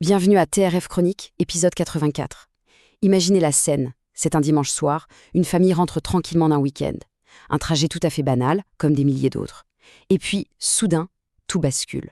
Bienvenue à TRF Chronique, épisode 84. Imaginez la scène. C'est un dimanche soir, une famille rentre tranquillement d'un week-end. Un trajet tout à fait banal, comme des milliers d'autres. Et puis, soudain, tout bascule.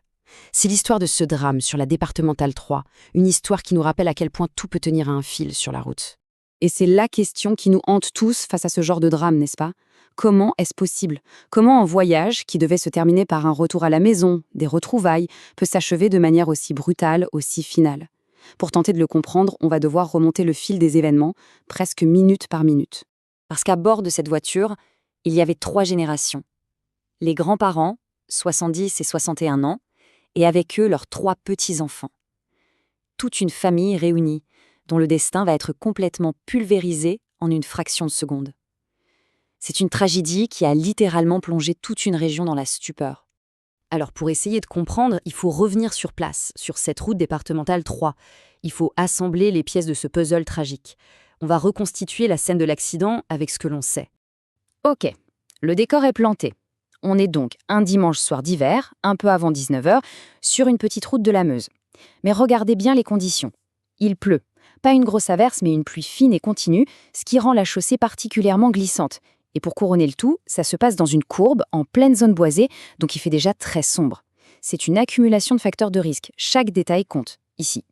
C'est l'histoire de ce drame sur la départementale 3, une histoire qui nous rappelle à quel point tout peut tenir à un fil sur la route. Et c'est la question qui nous hante tous face à ce genre de drame, n'est-ce pas ? Comment est-ce possible ? Comment un voyage, qui devait se terminer par un retour à la maison, des retrouvailles, peut s'achever de manière aussi brutale, aussi finale ? Pour tenter de le comprendre, on va devoir remonter le fil des événements, presque minute par minute. Parce qu'à bord de cette voiture, il y avait 3 générations. Les grands-parents, 70 et 61 ans, et avec eux leurs 3 petits-enfants. Toute une famille réunie, dont le destin va être complètement pulvérisé en une fraction de seconde. C'est une tragédie qui a littéralement plongé toute une région dans la stupeur. Alors pour essayer de comprendre, il faut revenir sur place, sur cette route départementale 3. Il faut assembler les pièces de ce puzzle tragique. On va reconstituer la scène de l'accident avec ce que l'on sait. Ok, le décor est planté. On est donc un dimanche soir d'hiver, un peu avant 19h, sur une petite route de la Meuse. Mais regardez bien les conditions. Il pleut. Pas une grosse averse, mais une pluie fine et continue, ce qui rend la chaussée particulièrement glissante. Et pour couronner le tout, ça se passe dans une courbe, en pleine zone boisée, donc il fait déjà très sombre. C'est une accumulation de facteurs de risque. Chaque détail compte, ici.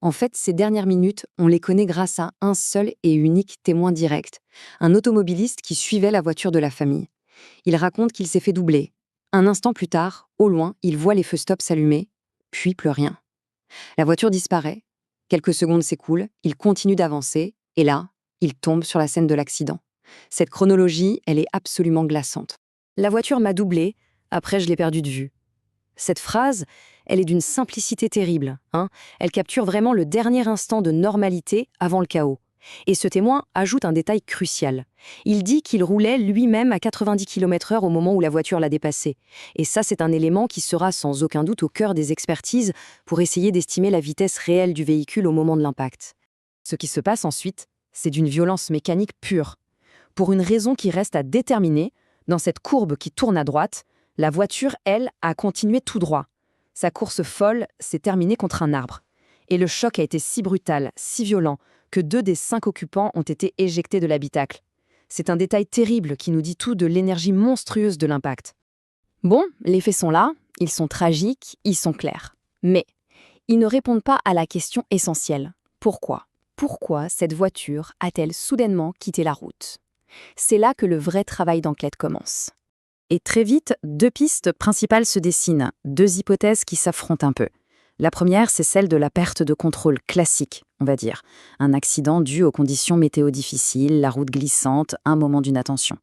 En fait, ces dernières minutes, on les connaît grâce à un seul et unique témoin direct, un automobiliste qui suivait la voiture de la famille. Il raconte qu'il s'est fait doubler. Un instant plus tard, au loin, il voit les feux stop s'allumer, puis plus rien. La voiture disparaît, quelques secondes s'écoulent, il continue d'avancer, et là, il tombe sur la scène de l'accident. Cette chronologie, elle est absolument glaçante. La voiture m'a doublé, après je l'ai perdue de vue. Cette phrase, elle est d'une simplicité terrible. Elle capture vraiment le dernier instant de normalité avant le chaos. Et ce témoin ajoute un détail crucial. Il dit qu'il roulait lui-même à 90 km/h au moment où la voiture l'a dépassé. Et ça, c'est un élément qui sera sans aucun doute au cœur des expertises pour essayer d'estimer la vitesse réelle du véhicule au moment de l'impact. Ce qui se passe ensuite, c'est d'une violence mécanique pure. Pour une raison qui reste à déterminer, dans cette courbe qui tourne à droite, la voiture, elle, a continué tout droit. Sa course folle s'est terminée contre un arbre. Et le choc a été si brutal, si violent, que 2 des 5 occupants ont été éjectés de l'habitacle. C'est un détail terrible qui nous dit tout de l'énergie monstrueuse de l'impact. Bon, les faits sont là, ils sont tragiques, ils sont clairs. Mais ils ne répondent pas à la question essentielle. Pourquoi ? Pourquoi cette voiture a-t-elle soudainement quitté la route ? C'est là que le vrai travail d'enquête commence. Et très vite, 2 pistes principales se dessinent, 2 hypothèses qui s'affrontent un peu. La première, c'est celle de la perte de contrôle classique, on va dire. Un accident dû aux conditions météo difficiles, la route glissante, un moment d'inattention.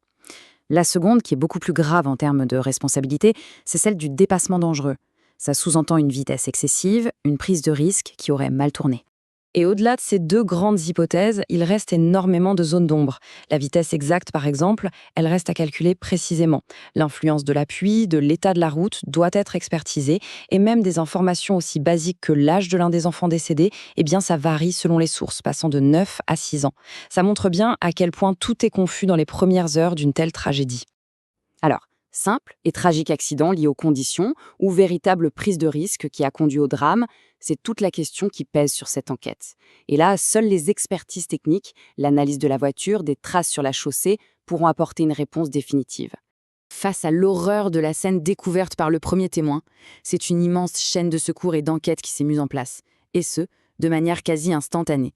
La seconde, qui est beaucoup plus grave en termes de responsabilité, c'est celle du dépassement dangereux. Ça sous-entend une vitesse excessive, une prise de risque qui aurait mal tourné. Et au-delà de ces 2 grandes hypothèses, il reste énormément de zones d'ombre. La vitesse exacte, par exemple, elle reste à calculer précisément. L'influence de l'appui, de l'état de la route doit être expertisée, et même des informations aussi basiques que l'âge de l'un des enfants décédés, eh bien ça varie selon les sources, passant de 9 à 6 ans. Ça montre bien à quel point tout est confus dans les premières heures d'une telle tragédie. Alors, simple et tragique accident lié aux conditions ou véritable prise de risque qui a conduit au drame, c'est toute la question qui pèse sur cette enquête. Et là, seules les expertises techniques, l'analyse de la voiture, des traces sur la chaussée, pourront apporter une réponse définitive. Face à l'horreur de la scène découverte par le premier témoin, c'est une immense chaîne de secours et d'enquête qui s'est mise en place. Et ce, de manière quasi instantanée.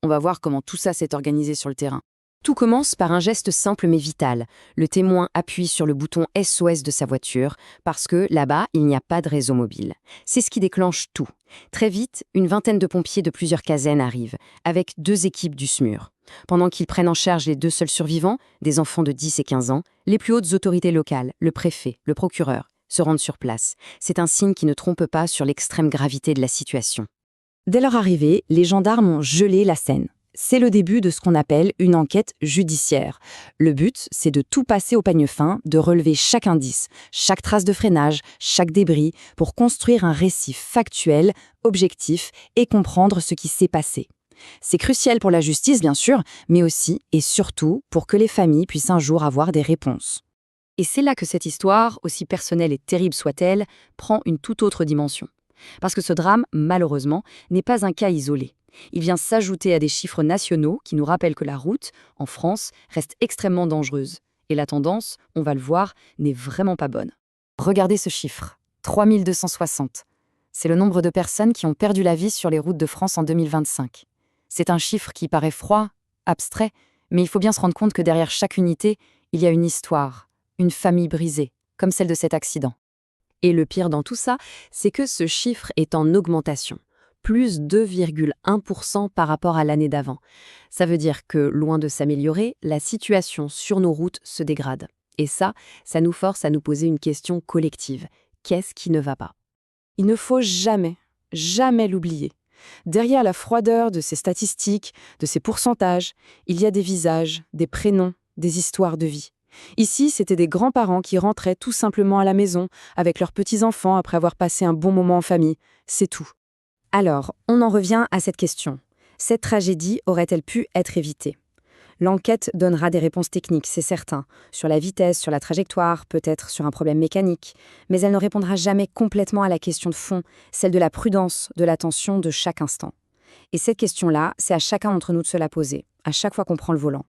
On va voir comment tout ça s'est organisé sur le terrain. Tout commence par un geste simple mais vital. Le témoin appuie sur le bouton SOS de sa voiture parce que, là-bas, il n'y a pas de réseau mobile. C'est ce qui déclenche tout. Très vite, une vingtaine de pompiers de plusieurs casernes arrivent, avec 2 équipes du SMUR. Pendant qu'ils prennent en charge les 2 seuls survivants, des enfants de 10 et 15 ans, les plus hautes autorités locales, le préfet, le procureur, se rendent sur place. C'est un signe qui ne trompe pas sur l'extrême gravité de la situation. Dès leur arrivée, les gendarmes ont gelé la scène. C'est le début de ce qu'on appelle une enquête judiciaire. Le but, c'est de tout passer au peigne fin, de relever chaque indice, chaque trace de freinage, chaque débris, pour construire un récit factuel, objectif et comprendre ce qui s'est passé. C'est crucial pour la justice, bien sûr, mais aussi et surtout pour que les familles puissent un jour avoir des réponses. Et c'est là que cette histoire, aussi personnelle et terrible soit-elle, prend une toute autre dimension. Parce que ce drame, malheureusement, n'est pas un cas isolé. Il vient s'ajouter à des chiffres nationaux qui nous rappellent que la route, en France, reste extrêmement dangereuse. Et la tendance, on va le voir, n'est vraiment pas bonne. Regardez ce chiffre, 3260. C'est le nombre de personnes qui ont perdu la vie sur les routes de France en 2025. C'est un chiffre qui paraît froid, abstrait, mais il faut bien se rendre compte que derrière chaque unité, il y a une histoire, une famille brisée, comme celle de cet accident. Et le pire dans tout ça, c'est que ce chiffre est en augmentation, plus 2,1% par rapport à l'année d'avant. Ça veut dire que, loin de s'améliorer, la situation sur nos routes se dégrade. Et ça nous force à nous poser une question collective. Qu'est-ce qui ne va pas ? Il ne faut jamais, jamais l'oublier. Derrière la froideur de ces statistiques, de ces pourcentages, il y a des visages, des prénoms, des histoires de vie. Ici, c'était des grands-parents qui rentraient tout simplement à la maison avec leurs petits-enfants après avoir passé un bon moment en famille. C'est tout. Alors, on en revient à cette question. Cette tragédie aurait-elle pu être évitée ? L'enquête donnera des réponses techniques, c'est certain, sur la vitesse, sur la trajectoire, peut-être sur un problème mécanique, mais elle ne répondra jamais complètement à la question de fond, celle de la prudence, de l'attention de chaque instant. Et cette question-là, c'est à chacun d'entre nous de se la poser, à chaque fois qu'on prend le volant.